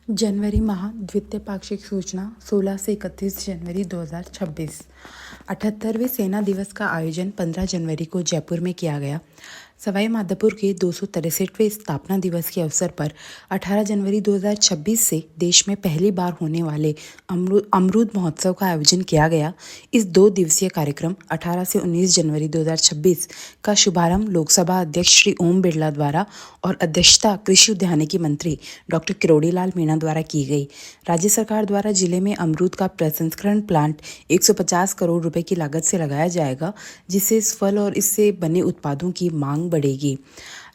जनवरी माह द्वितीय पाक्षिक सूचना 16 से 31 जनवरी 2026। 78वें सेना दिवस का आयोजन 15 जनवरी को जयपुर में किया गया। सवाई माधोपुर के 263वें स्थापना दिवस के अवसर पर 18 जनवरी 2026 से देश में पहली बार होने वाले अमरूद महोत्सव का आयोजन किया गया। इस 2 दिवसीय कार्यक्रम 18 से 19 जनवरी 2026 का शुभारंभ लोकसभा अध्यक्ष श्री ओम बिरला द्वारा और अध्यक्षता कृषि उद्यानिकी मंत्री डॉक्टर किरोड़ी लाल मीणा द्वारा की गई। राज्य सरकार द्वारा जिले में अमरूद का प्रसंस्करण प्लांट 150 करोड़ रुपए की लागत से लगाया जाएगा, जिससे इस फल और इससे बने उत्पादों की मांग बढ़ेगी।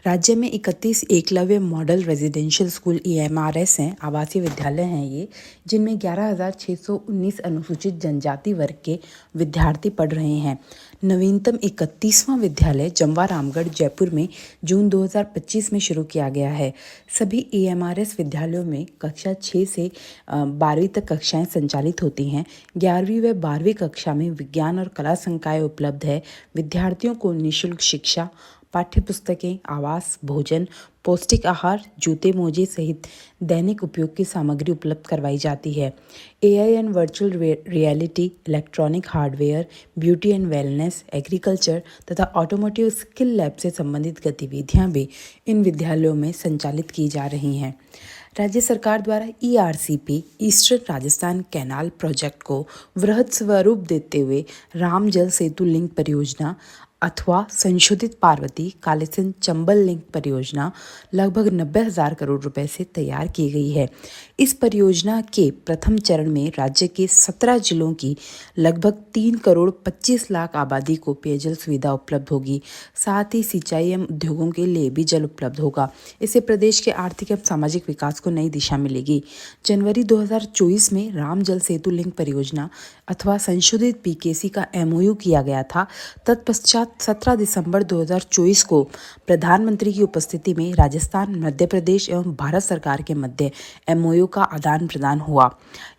राज्य में 31 Eklavya model residential school EMRS हैं, आवासीय विद्यालय हैं ये, जिनमें 11,619 अनुसूचित जनजाति वर्ग के विद्यार्थी पढ़ रहे हैं। नवीनतम 31वां विद्यालय जमवा रामगढ़ जयपुर में जून 2025 में शुरू किया गया है। सभी EMRS विद्यालयों में कक्षा 6 से 12वीं तक कक्षाएं संचालित होती हैं। 11वीं व 12वीं कक्षा में विज्ञान और कला संकाय उपलब्ध है। विद्यार्थियों को निःशुल्क शिक्षा, पाठ्य पुस्तकें, आवास, भोजन, पौष्टिक आहार, जूते मोजे सहित दैनिक उपयोग की सामग्री उपलब्ध करवाई जाती है। AI and virtual reality, electronic hardware, beauty and wellness, agriculture तथा ऑटोमोटिव स्किल लैब से संबंधित गतिविधियां भी इन विद्यालयों में संचालित की जा रही हैं। राज्य सरकार द्वारा ERCP eastern Rajasthan canal project को वृहद स्वरूप देते हुए राम जल सेतु लिंक परियोजना अथवा संशोधित पार्वती कालीसिंध चंबल लिंक परियोजना लगभग 90,000 करोड़ रुपए से तैयार की गई है। इस परियोजना के प्रथम चरण में राज्य के 17 जिलों की लगभग 3 करोड़ 25 लाख आबादी को पेयजल सुविधा उपलब्ध होगी। साथ ही सिंचाई एवं उद्योगों के लिए भी जल उपलब्ध होगा। इससे प्रदेश के आर्थिक एवं सामाजिक विकास को नई दिशा मिलेगी। जनवरी 2024 में राम जल सेतु लिंक परियोजना अथवा संशोधित PKC का MOU किया गया था। तत्पश्चात 17 दिसंबर 2024 को प्रधानमंत्री की उपस्थिति में राजस्थान, मध्य प्रदेश एवं भारत सरकार के मध्य MOU का आदान प्रदान हुआ।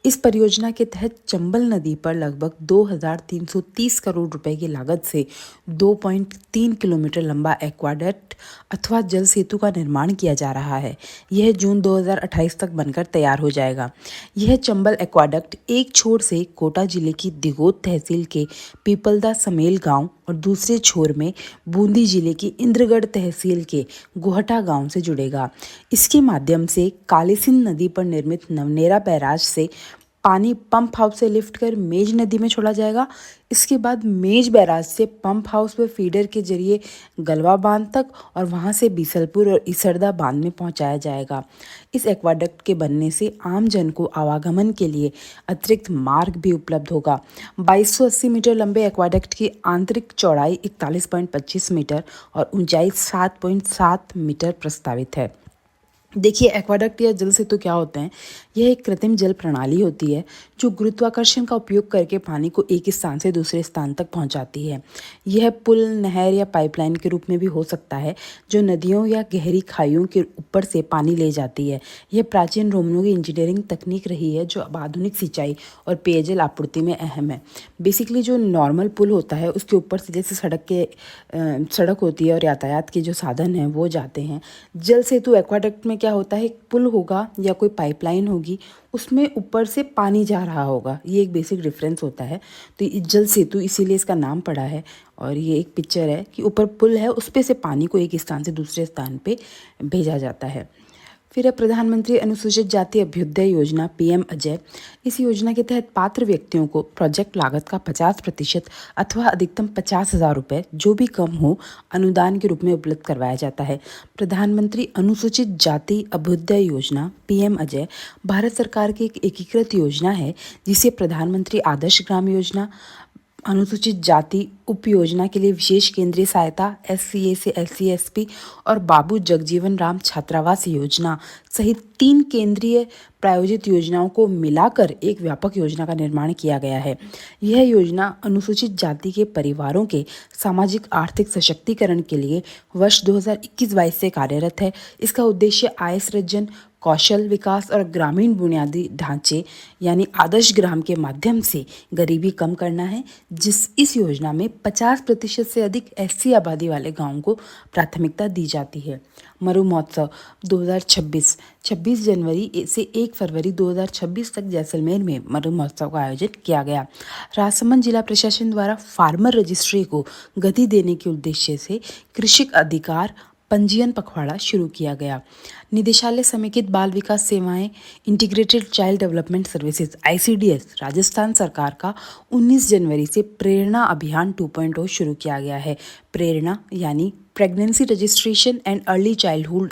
इस परियोजना के तहत चंबल नदी पर लगभग 2,330 करोड़ रुपए की लागत से 2.3 किलोमीटर लंबा एक्वाडक्ट अथवा जल सेतु का निर्माण किया जा रहा है। यह जून 2028 तक बनकर तैयार हो जाएगा। यह चंबल एक्वाडक्ट एक छोर से कोटा जिले की दिगोत तहसील के पीपलदा समेल गांव और दूसरे छोर में बूंदी जिले की इंद्रगढ़ तहसील के गोहटा गांव से जुड़ेगा। इसके माध्यम से कालीसिंध नदी पर निर्मित नवनेरा बैराज से पानी पंप हाउस से लिफ्ट कर मेज नदी में छोड़ा जाएगा। इसके बाद मेज बैराज से पंप हाउस व फीडर के जरिए गलवा बांध तक और वहां से बीसलपुर और इसरदा बांध में पहुंचाया जाएगा। इस एक्वाडक्ट के बनने से आम जन को आवागमन के लिए अतिरिक्त मार्ग भी उपलब्ध होगा। 2280 मीटर लंबे एक्वाडक्ट की आंतरिक चौड़ाई 41.25 मीटर और ऊंचाई 7.7 मीटर प्रस्तावित है। देखिए, एक्वाडक्ट या जल सेतु क्या होते हैं। यह एक कृत्रिम जल प्रणाली होती है जो गुरुत्वाकर्षण का उपयोग करके पानी को एक स्थान से दूसरे स्थान तक पहुंचाती है। यह पुल, नहर या पाइपलाइन के रूप में भी हो सकता है जो नदियों या गहरी खाइयों के ऊपर से पानी ले जाती है। यह प्राचीन रोमनों की इंजीनियरिंग तकनीक रही है जो अब आधुनिक सिंचाई और पेयजल आपूर्ति में अहम है। बेसिकली जो नॉर्मल पुल होता है उसके ऊपर से जैसे सड़क होती है और यातायात के जो साधन हैं वो जाते हैं। जल सेतु एक्वाडक्ट में क्या होता है, एक पुल होगा या कोई पाइपलाइन होगी, उसमें ऊपर से पानी जा रहा होगा। ये एक बेसिक डिफरेंस होता है। तो ये जल सेतु इसीलिए इसका नाम पड़ा है। और ये एक पिक्चर है कि ऊपर पुल है, उस पे से पानी को एक स्थान से दूसरे स्थान पे भेजा जाता है। फिर है प्रधानमंत्री अनुसूचित जाति अभ्युदय योजना PM अजय। इस योजना के तहत पात्र व्यक्तियों को प्रोजेक्ट लागत का 50% अथवा अधिकतम 50,000 रुपये, जो भी कम हो, अनुदान के रूप में उपलब्ध करवाया जाता है। प्रधानमंत्री अनुसूचित जाति अभ्युदय योजना PM अजय भारत सरकार की एक एकीकृत योजना है जिसे प्रधानमंत्री आदर्श ग्राम योजना, अनुसूचित जाति उप योजना के लिए विशेष केंद्रीय सहायता SCA से SC SP और बाबू जगजीवन राम छात्रावास योजना सहित 3 केंद्रीय प्रायोजित योजनाओं को मिलाकर एक व्यापक योजना का निर्माण किया गया है। यह योजना अनुसूचित जाति के परिवारों के सामाजिक आर्थिक सशक्तिकरण के लिए वर्ष 2021-22 से कार्यरत है। इसका उद्देश्य आय सृजन, कौशल विकास और ग्रामीण बुनियादी ढांचे यानी आदर्श ग्राम के माध्यम से गरीबी कम करना है। इस योजना में 50% से अधिक एससी आबादी वाले गांवों को प्राथमिकता दी जाती है। मरु महोत्सव 2026 26 जनवरी से 1 फरवरी 2026 तक जैसलमेर में मरु महोत्सव का आयोजन किया गया। राजसमंद जिला प्रशासन द्वारा फार्मर रजिस्ट्री को गति देने के उद्देश्य से कृषक अधिकार पंजीयन पखवाड़ा शुरू किया गया। निदेशालय समेकित बाल विकास सेवाएं integrated child development services ICDS Rajasthan सरकार का 19 जनवरी से प्रेरणा अभियान 2.0 शुरू किया गया है। प्रेरणा यानी pregnancy registration and early childhood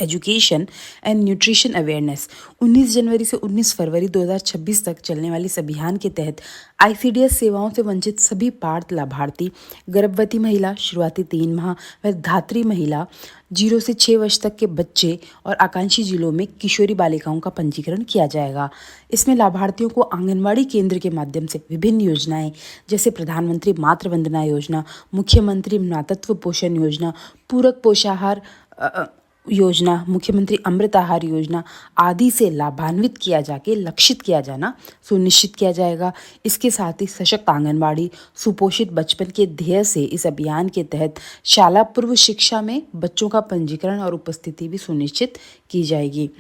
education and nutrition awareness 19 जनवरी से 19 फरवरी 2026 तक चलने वाले इस अभियान के तहत ICDS सेवाओं से वंचित सभी पात्र लाभार्थी, गर्भवती महिला, शुरुआती 3 माह व धात्री महिला, 0 से 6 वर्ष तक के बच्चे और आकांक्षी जिलों में किशोरी बालिकाओं का पंजीकरण किया जाएगा। इसमें लाभार्थियों को आंगनवाड़ी केंद्र के माध्यम से विभिन्न योजनाएं जैसे प्रधानमंत्री मातृ वंदना योजना, मुख्यमंत्री मातृत्व पोषण योजना, पूरक पोषाहार योजना, मुख्यमंत्री अमृत आहार योजना आदि से लाभान्वित किया जाके लक्षित किया जाना सुनिश्चित किया जाएगा। इसके साथ ही सशक्त आंगनबाड़ी, सुपोषित बचपन के ध्येय से इस अभियान के तहत शाला पूर्व शिक्षा में बच्चों का पंजीकरण और उपस्थिति भी सुनिश्चित की जाएगी।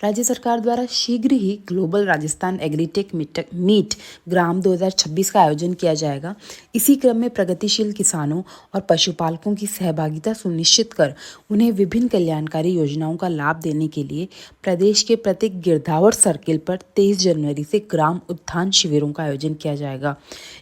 राज्य सरकार द्वारा शीघ्र ही ग्लोबल राजस्थान एग्रीटेक मीट ग्राम 2026 का आयोजन किया जाएगा। इसी क्रम में प्रगतिशील किसानों और पशुपालकों की सहभागिता सुनिश्चित कर उन्हें विभिन्न कल्याणकारी योजनाओं का लाभ देने के लिए प्रदेश के प्रत्येक गिरधावर सर्किल पर 23 जनवरी से ग्राम उत्थान शिविरों का आयोजन किया जाएगा।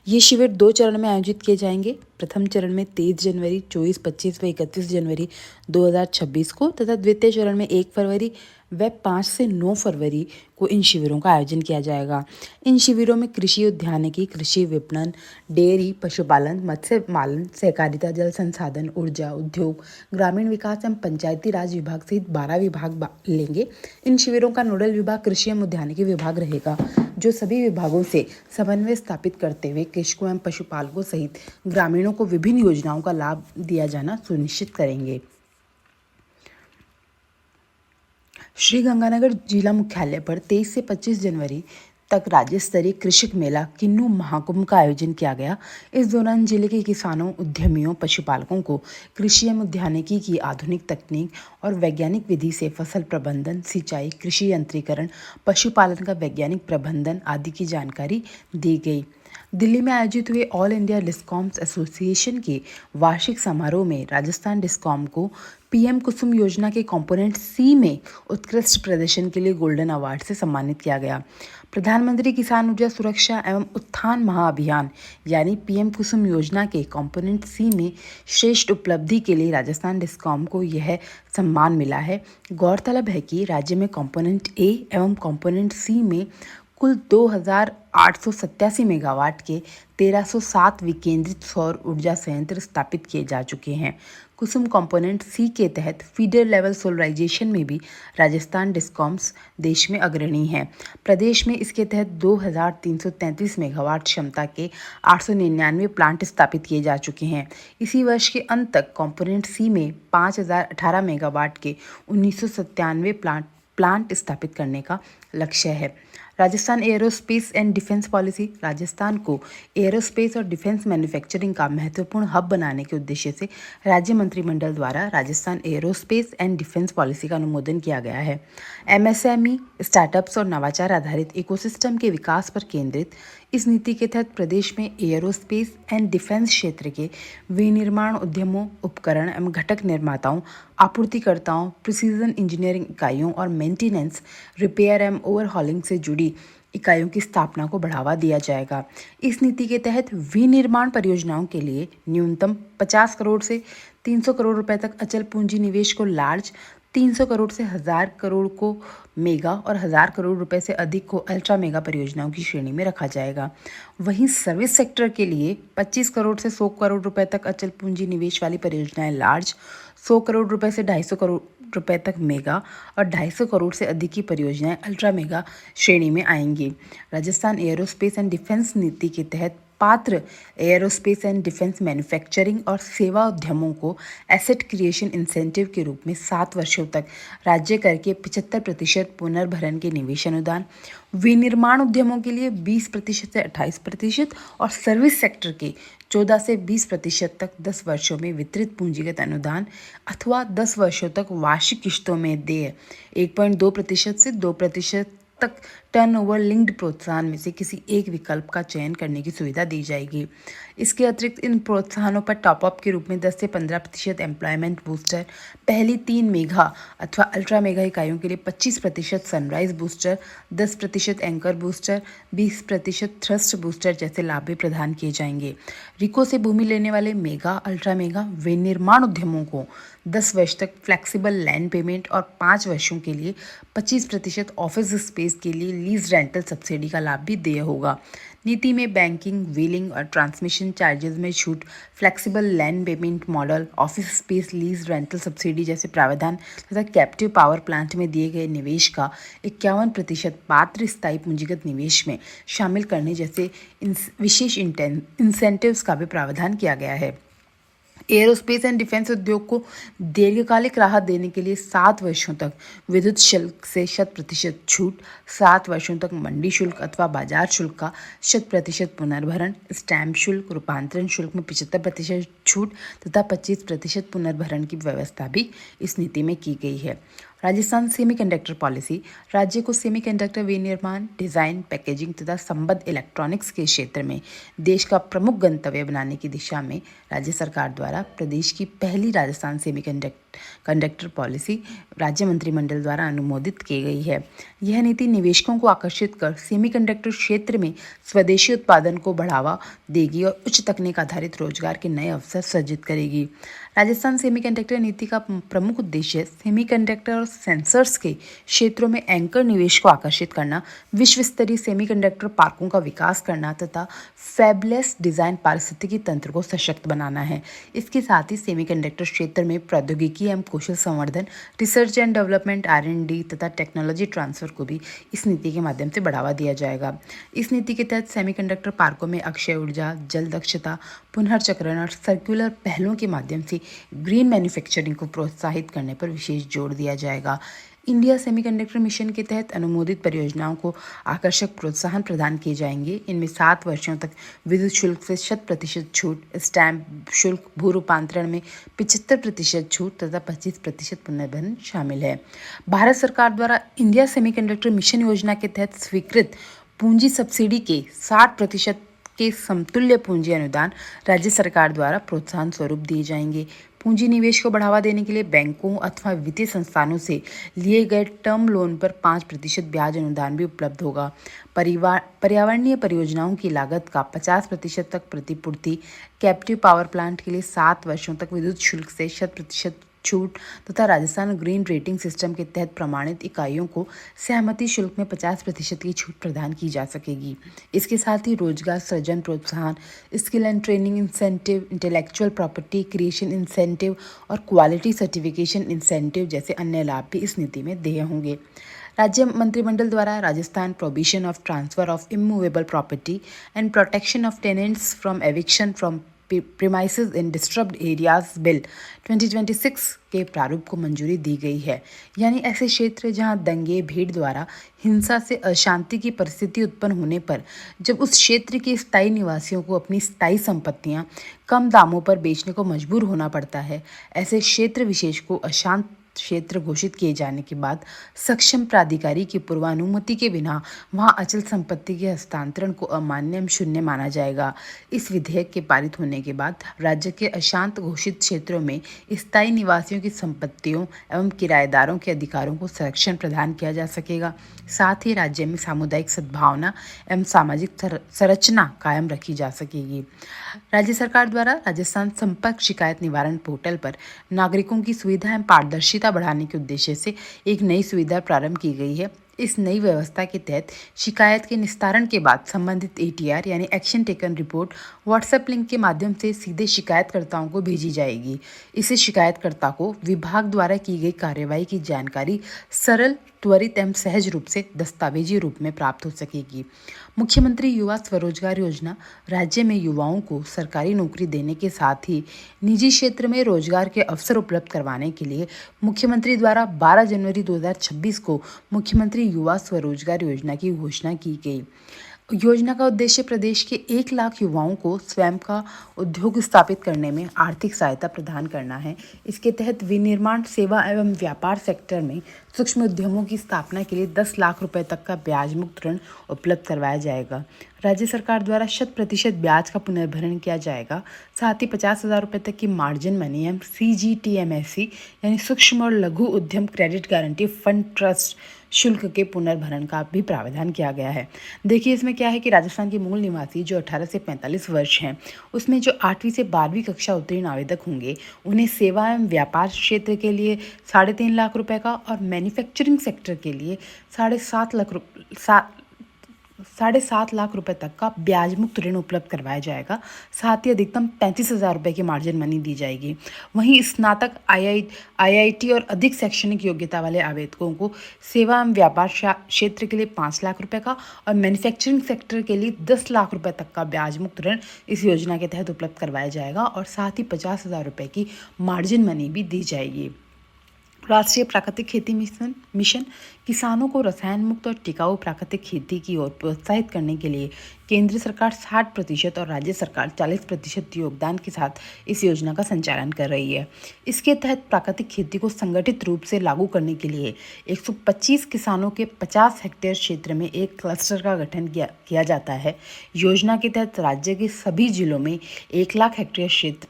ये शिविर 2 चरण में आयोजित किए जाएंगे। प्रथम चरण में 23 जनवरी, 24, 25 व 31 जनवरी 2026 को तथा द्वितीय चरण में 1 फरवरी व 5 से 9 फरवरी को इन शिविरों का आयोजन किया जाएगा। इन शिविरों में कृषि उद्यानिकी, कृषि विपणन, डेयरी, पशुपालन, मत्स्य पालन, सहकारिता, जल संसाधन, ऊर्जा, उद्योग, ग्रामीण विकास एवं पंचायती राज विभाग सहित 12 विभाग लेंगे। इन शिविरों का नोडल विभाग कृषि एवं उद्यानिकी विभाग रहेगा, जो सभी विभागों से समन्वय स्थापित करते हुए कृषकों एवं पशुपालकों सहित ग्रामीणों को विभिन्न योजनाओं का लाभ दिया जाना सुनिश्चित करेंगे। श्री गंगानगर जिला मुख्यालय पर 23 से 25 जनवरी तक राज्य स्तरीय कृषक मेला किन्नू महाकुंभ का आयोजन किया गया। इस दौरान जिले के किसानों, उद्यमियों, पशुपालकों को कृषि एवं उद्यानिकी की आधुनिक तकनीक और वैज्ञानिक विधि से फसल प्रबंधन, सिंचाई, कृषि यंत्रीकरण, पशुपालन का वैज्ञानिक प्रबंधन आदि की जानकारी दी गई। दिल्ली में आयोजित हुए ऑल इंडिया डिस्कॉम्स एसोसिएशन के वार्षिक समारोह में राजस्थान डिस्कॉम को PM कुसुम योजना के कंपोनेंट C में उत्कृष्ट प्रदर्शन के लिए गोल्डन अवार्ड से सम्मानित किया गया। प्रधानमंत्री किसान ऊर्जा सुरक्षा एवं उत्थान महाअभियान यानी PM कुसुम योजना के कंपोनेंट C में श्रेष्ठ उपलब्धि के लिए राजस्थान डिस्कॉम को यह सम्मान मिला है। गौरतलब है कि राज्य में कंपोनेंट A एवं कंपोनेंट C में कुल 2887 मेगावाट के 1307 विकेंद्रित सौर ऊर्जा संयंत्र स्थापित किए जा चुके हैं। कुसुम कंपोनेंट C के तहत फीडर लेवल सोलराइजेशन में भी राजस्थान डिस्कॉम्स देश में अग्रणी है। प्रदेश में इसके तहत 2333 मेगावाट क्षमता के 899 प्लांट स्थापित किए जा चुके हैं। इसी वर्ष के अंत तक कंपोनेंट C में 5018 मेगावाट के 1997 प्लांट स्थापित करने का लक्ष्य है। Rajasthan aerospace and defence policy Rajasthan को एयरोस्पेस और डिफेंस मैन्युफैक्चरिंग का महत्वपूर्ण हब बनाने के उद्देश्य से राज्य मंत्रिमंडल द्वारा Rajasthan aerospace and defence policy का अनुमोदन किया गया है। MSME, स्टार्टअप्स और नवाचार आधारित इकोसिस्टम के विकास पर केंद्रित इस नीति के तहत प्रदेश में एयरोस्पेस एंड डिफेंस क्षेत्र के विनिर्माण उद्यमों, उपकरण एवं घटक निर्माताओं, आपूर्तिकर्ताओं, प्रिसीजन इंजीनियरिंग इकाइयों और मेंटेनेंस, रिपेयर एवं ओवरहॉलिंग से जुड़ी इकाइयों की स्थापना को बढ़ावा दिया जाएगा। इस नीति के तहत विनिर्माण परियोजनाओं के लिए न्यूनतम 50 करोड़ से 300 करोड़ रुपए तक अचल पूंजी निवेश को लार्ज, 300 करोड़ से 1000 करोड़ को मेगा और 1000 करोड़ रुपए से अधिक को अल्ट्रा मेगा परियोजनाओं की श्रेणी में रखा जाएगा। वहीं सर्विस सेक्टर के लिए 25 करोड़ से 100 करोड़ रुपए तक अचल पूंजी निवेश वाली परियोजनाएं लार्ज, 100 करोड़ रुपए से 250 करोड़ रुपए तक मेगा और 250 करोड़ से अधिक की परियोजनाएं अल्ट्रा मेगा श्रेणी में आएंगी। राजस्थान एयरोस्पेस एंड डिफेंस नीति के तहत पात्र एयरोस्पेस एंड डिफेंस मैन्युफैक्चरिंग और सेवा उद्यमों को एसेट क्रिएशन इंसेंटिव के रूप में 7 वर्षों तक राज्य कर के 75% पुनर्भरण के निवेश अनुदान, विनिर्माण उद्यमों के लिए 20% से 28% और सर्विस सेक्टर के 14 से 20% तक 10 वर्षों में वितरित पूंजीगत अनुदान अथवा 10 वर्षों तक वार्षिक किश्तों में देय 1.2% से 2% तक टर्नओवर लिंक्ड प्रोत्साहन में से किसी एक विकल्प का चयन करने की सुविधा दी जाएगी। इसके अतिरिक्त इन प्रोत्साहनों पर टॉपअप के रूप में 10 से 15% एम्प्लॉयमेंट बूस्टर, पहली 3 मेगा अथवा अल्ट्रा मेगा इकाइयों के लिए 25% sunrise booster, 10% anchor booster, 20% thrust booster जैसे लाभ भी प्रदान किए जाएंगे। रिको से भूमि लेने वाले मेगा, अल्ट्रा मेगा विनिर्माण उद्यमों को 10 वर्ष तक फ्लेक्सिबल लैंड पेमेंट और 5 वर्षों के लिए 25% ऑफिस स्पेस के लिए लीज रेंटल सब्सिडी का लाभ भी देय होगा। नीति में बैंकिंग, व्हीलिंग और ट्रांसमिशन चार्जेस में छूट, flexible land payment model, office space lease rental subsidy जैसे प्रावधान तथा कैप्टिव पावर प्लांट में दिए गए निवेश का 51% पात्र स्थायी पूंजीगत निवेश में शामिल करने जैसे विशेष इंसेंटिव्स का भी प्रावधान किया गया है। एयरोस्पेस एंड डिफेंस उद्योग को दीर्घकालिक राहत देने के लिए 7 वर्षों तक विद्युत शुल्क से 100% छूट, 7 वर्षों तक मंडी शुल्क अथवा बाजार शुल्क का 100% पुनर्भरण, स्टैम्प शुल्क, रूपांतरण शुल्क में 75% छूट तथा 25% पुनर्भरण की व्यवस्था भी इस नीति में की गई है। राजस्थान सेमीकंडक्टर पॉलिसी राज्य को सेमीकंडक्टर विनिर्माण, डिजाइन, पैकेजिंग तथा संबद्ध इलेक्ट्रॉनिक्स के क्षेत्र में देश का प्रमुख गंतव्य बनाने की दिशा में राज्य सरकार द्वारा प्रदेश की पहली राजस्थान सेमीकंडक्टर पॉलिसी राज्य मंत्रिमंडल द्वारा अनुमोदित की गई है। यह नीति निवेशकों को आकर्षित कर सेमीकंडक्टर क्षेत्र में स्वदेशी उत्पादन को बढ़ावा देगी और उच्च तकनीक आधारित रोजगार के नए अवसर सृजित करेगी। राजस्थान सेमीकंडक्टर नीति का प्रमुख उद्देश्य सेमीकंडक्टर और सेंसर्स के क्षेत्रों में एंकर निवेश को आकर्षित करना, विश्व स्तरीय सेमीकंडक्टर पार्कों का विकास करना तथा फैबलेस डिजाइन पारिस्थितिकी तंत्र को सशक्त बनाना है। इसके साथ ही सेमीकंडक्टर क्षेत्र में प्रौद्योगिकी एवं कौशल संवर्धन, रिसर्च एंड डेवलपमेंट, R&D तथा टेक्नोलॉजी ट्रांसफर को भी इस नीति के माध्यम से बढ़ावा दिया जाएगा। इस नीति के तहत सेमीकंडक्टर पार्कों में अक्षय ऊर्जा, जल दक्षता, पुनर्चक्रण और सर्कुलर पहलों के माध्यम से ग्रीन मैन्युफैक्चरिंग को प्रोत्साहित करने पर विशेष जोर दिया जाएगा। इंडिया सेमीकंडक्टर मिशन के तहत अनुमोदित परियोजनाओं को आकर्षक प्रोत्साहन प्रदान किए जाएंगे। इनमें 7 वर्षों तक विद्युत शुल्क से 100% छूट, स्टैम्प शुल्क, भू रूपांतरण में 75% छूट तथा 25% पुनर्भरण शामिल है। भारत सरकार द्वारा इंडिया सेमीकंडक्टर मिशन योजना के तहत स्वीकृत पूंजी सब्सिडी के 60% के समतुल्य पूंजी अनुदान राज्य सरकार द्वारा प्रोत्साहन स्वरूप दिए जाएंगे। पूंजी निवेश को बढ़ावा देने के लिए बैंकों अथवा वित्तीय संस्थानों से लिए गए टर्म लोन पर 5% ब्याज अनुदान भी उपलब्ध होगा। पर्यावरणीय परियोजनाओं की लागत का 50% तक प्रतिपूर्ति, कैप्टिव पावर प्लांट के लिए 7 वर्षों तक विद्युत शुल्क से 100% छूट तथा राजस्थान ग्रीन रेटिंग सिस्टम के तहत प्रमाणित इकाइयों को सहमति शुल्क में 50% की छूट प्रदान की जा सकेगी। इसके साथ ही रोजगार सृजन प्रोत्साहन, skill and training incentive, intellectual property creation incentive और क्वालिटी सर्टिफिकेशन इंसेंटिव जैसे अन्य लाभ भी इस नीति में देय होंगे। राज्य मंत्रिमंडल द्वारा Rajasthan provision of transfer of immovable property and protection of tenants from eviction from premises in disturbed areas bill 2026 के प्रारूप को मंजूरी दी गई है। यानी ऐसे क्षेत्र जहां दंगे, भीड़ द्वारा हिंसा से अशांति की परिस्थिति उत्पन्न होने पर जब उस क्षेत्र के स्थायी निवासियों को अपनी स्थायी संपत्तियां कम दामों पर बेचने को मजबूर होना पड़ता है, ऐसे क्षेत्र विशेष को अशांत क्षेत्र घोषित किए जाने के बाद सक्षम प्राधिकारी की पूर्वानुमति के बिना वहां अचल संपत्ति के हस्तांतरण को अमान्य एवं शून्य माना जाएगा। इस विधेयक के पारित होने के बाद राज्य के अशांत घोषित क्षेत्रों में स्थायी निवासियों की संपत्तियों एवं किराएदारों के अधिकारों को संरक्षण प्रदान किया जा सकेगा। साथ ही राज्य में सामुदायिक सद्भावना एवं सामाजिक संरचना कायम रखी जा सकेगी। राज्य सरकार द्वारा राजस्थान संपर्क शिकायत निवारण पोर्टल पर नागरिकों की सुविधा एवं पारदर्शिता बढ़ाने के उद्देश्य से एक नई सुविधा प्रारंभ की गई है। इस नई व्यवस्था के तहत शिकायत के निस्तारण के बाद संबंधित ATR यानी action taken report WhatsApp link के माध्यम से सीधे शिकायतकर्ताओं को भेजी जाएगी। इससे शिकायतकर्ता को विभाग द्वारा की गई कार्रवाई की जानकारी सरल, त्वरित एवं सहज रूप से दस्तावेजी रूप में प्राप्त हो सकेगी। मुख्यमंत्री युवा स्वरोजगार योजना राज्य में युवाओं को सरकारी नौकरी देने के साथ ही निजी क्षेत्र में रोजगार के अवसर उपलब्ध करवाने के लिए मुख्यमंत्री द्वारा 12 जनवरी 2026 को मुख्यमंत्री युवा स्वरोजगार योजना की घोषणा की गई। योजना का उद्देश्य प्रदेश के 1 लाख युवाओं को स्वयं का उद्योग स्थापित करने में आर्थिक सहायता प्रदान करना है। इसके तहत विनिर्माण, सेवा एवं व्यापार सेक्टर में सूक्ष्म उद्यमों की स्थापना के लिए 10 लाख रुपए तक का ब्याज मुक्त ऋण उपलब्ध करवाया जाएगा। राज्य सरकार द्वारा 100% ब्याज का पुनर्भरण किया जाएगा। साथ ही 50,000 रुपये तक की मार्जिन मनी एवं CGTMSE यानी सूक्ष्म और लघु उद्यम क्रेडिट गारंटी फंड ट्रस्ट शुल्क के पुनर्भरण का भी प्रावधान किया गया है। देखिए इसमें क्या है कि राजस्थान के मूल निवासी जो 18 से 45 वर्ष हैं, उसमें जो 8वीं से 12वीं कक्षा उत्तीर्ण आवेदक होंगे, उन्हें सेवा एवं व्यापार क्षेत्र के लिए 3.5 लाख रुपए का और मैन्युफैक्चरिंग सेक्टर के लिए 7.5 लाख रुपए तक का ब्याज मुक्त ऋण उपलब्ध करवाया जाएगा। साथ ही अधिकतम 35,000 रुपये की मार्जिन मनी दी जाएगी। वहीं स्नातक, IIT और अधिक शैक्षणिक योग्यता वाले आवेदकों को सेवा एवं व्यापार क्षेत्र के लिए 5 लाख रुपए का और मैन्युफैक्चरिंग सेक्टर के लिए 10 लाख रुपए तक का ब्याज मुक्त ऋण इस योजना के तहत उपलब्ध करवाया जाएगा और साथ ही 50,000 रुपये की मार्जिन मनी भी दी जाएगी। राष्ट्रीय प्राकृतिक खेती मिशन किसानों को रसायन मुक्त और टिकाऊ प्राकृतिक खेती की ओर प्रोत्साहित करने के लिए केंद्र सरकार 60% और राज्य सरकार 40% योगदान के साथ इस योजना का संचालन कर रही है। इसके तहत प्राकृतिक खेती को संगठित रूप से लागू करने के लिए 125 किसानों के 50 हेक्टेयर क्षेत्र में एक क्लस्टर का गठन किया जाता है। योजना के तहत राज्य के सभी जिलों में 1 लाख हेक्टेयर क्षेत्र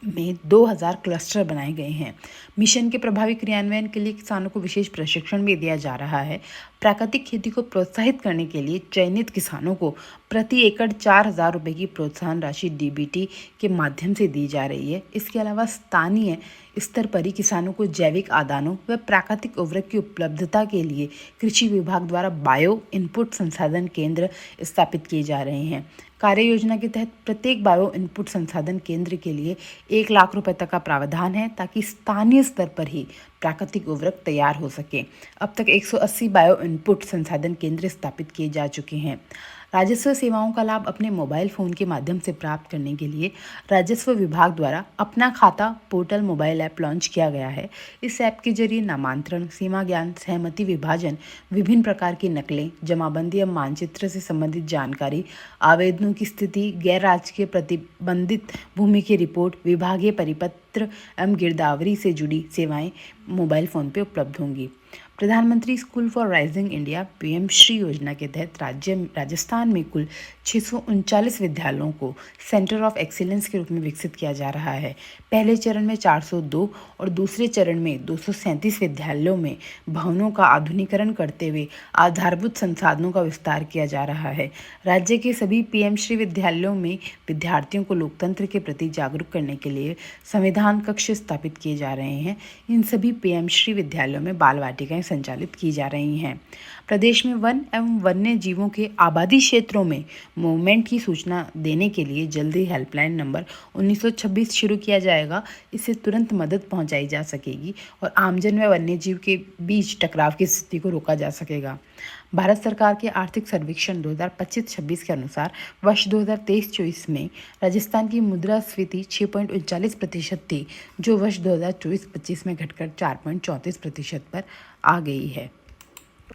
में 2000 क्लस्टर बनाए गए हैं। मिशन के प्रभावी क्रियान्वयन के लिए किसानों को विशेष प्रशिक्षण भी दिया जा रहा है। प्राकृतिक खेती को प्रोत्साहित करने के लिए चयनित किसानों को प्रति एकड़ 4,000 रुपये की प्रोत्साहन राशि DBT के माध्यम से दी जा रही है। इसके अलावा स्थानीय स्तर पर ही किसानों को जैविक आदानों व प्राकृतिक उर्वरक की उपलब्धता के लिए कृषि विभाग द्वारा बायो इनपुट संसाधन केंद्र स्थापित किए जा रहे हैं। कार्य योजना के तहत प्रत्येक बायो इनपुट संसाधन केंद्र के लिए 1 लाख रुपए तक का प्रावधान है ताकि स्थानीय स्तर पर ही प्राकृतिक उर्वरक तैयार हो सके। अब तक 180 बायो इनपुट संसाधन केंद्र स्थापित किए जा चुके हैं। राजस्व सेवाओं का लाभ अपने मोबाइल फ़ोन के माध्यम से प्राप्त करने के लिए राजस्व विभाग द्वारा अपना खाता पोर्टल मोबाइल ऐप लॉन्च किया गया है। इस ऐप के जरिए नामांतरण, सीमा ज्ञान, सहमति विभाजन, विभिन्न प्रकार की नकलें, जमाबंदी एवं मानचित्र से संबंधित जानकारी, आवेदनों की स्थिति, गैर राजकीय प्रतिबंधित भूमि की रिपोर्ट, विभागीय परिपत्र एवं गिरदावरी से जुड़ी सेवाएं मोबाइल फ़ोन पर उपलब्ध होंगी। प्रधानमंत्री school for rising India PM Shri योजना के तहत राजस्थान में कुल 639 विद्यालयों को सेंटर ऑफ एक्सीलेंस के रूप में विकसित किया जा रहा है। पहले चरण में 402 और दूसरे चरण में 237 विद्यालयों में भवनों का आधुनिकीकरण करते हुए आधारभूत संसाधनों का विस्तार किया जा रहा है। राज्य के सभी PM श्री विद्यालयों में विद्यार्थियों को लोकतंत्र के प्रति जागरूक करने के लिए संविधान कक्ष स्थापित किए जा रहे हैं। इन सभी PM श्री विद्यालयों में बाल वाटिकाएं संचालित की जा रही हैं। प्रदेश में वन एवं वन्य जीवों के आबादी क्षेत्रों में मूवमेंट की सूचना देने के लिए जल्दी हेल्पलाइन नंबर 1926 शुरू किया जाएगा। इससे तुरंत मदद पहुंचाई जा सकेगी और आमजन व वन्य जीव के बीच टकराव की स्थिति को रोका जा सकेगा। भारत सरकार के आर्थिक सर्वेक्षण 2025-26 के अनुसार वर्ष 2023-24 में राजस्थान की मुद्रास्फीति 6.39% थी, जो वर्ष 2024-25 में घटकर 4.34% पर आ गई है।